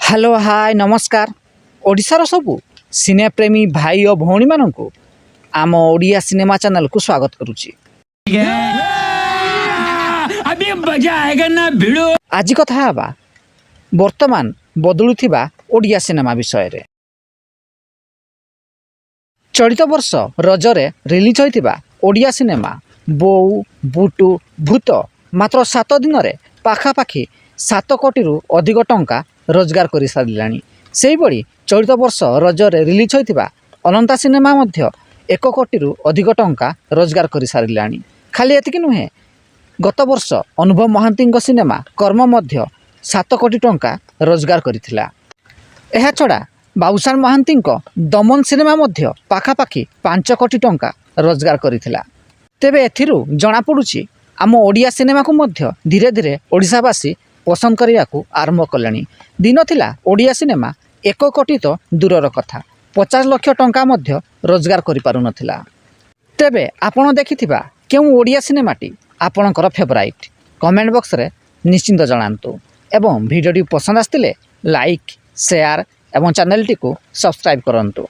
Hello hi नमस्कार ओडिशार सबु सिनेप्रेमी भाई और भौणी मानू आम ओडिया सिनेमा चैनल को स्वागत करुच्ची। अभी मजा आएगा ना भिड़ो। आज कथा हवा वर्तमान बदलुथिबा ओडिया सिनेमा विषय रे। चलित वर्ष रजरे रिलीज होइतिबा ओडिया सिनेमा बोऊ बुटू भूत मात्र 7 दिन रे पाखापाखि 7 कोटी रु अधिक टंका रोजगार कर सारिलानी। से भली चलित वर्ष रजरे रिलीज होइतिबा अनंता सिनेमा मध्य 1 कोटी रु अधिक टंका रोजगार कर सारिलानी। खाली एतिकी नुहे गत वर्ष अनुभव महांती सिनेमा कर्म मध्य 7 कोटी टंका रोजगार करिथिला। एहा छड़ा बाबूशान महांती दमन सिनेमा मध्य पाखापाखि 5 कोटी टंका रोजगार करिथिला। तेबे एथिरु जଣା पडुछि आम ओडिया सिनेमा को मध्य धीरे धीरे ओडिशावासी पसंद करने को आरंभ कले। दिन थिला ओडिया सिनेमा 1 कोटी तो दूरर कथा 50 लाख टंका मध्य रोजगार करि पारु नथिला। तेबे आपण देखिथिबा केउ ओडिया सिनेमाटी आपणकर फेवराइट कमेंट बॉक्स रे निश्चिंत जणांतु एवं वीडियोटी पसंद आस्तिले लाइक शेयर एवं चैनल टी को सब्सक्राइब करंतु।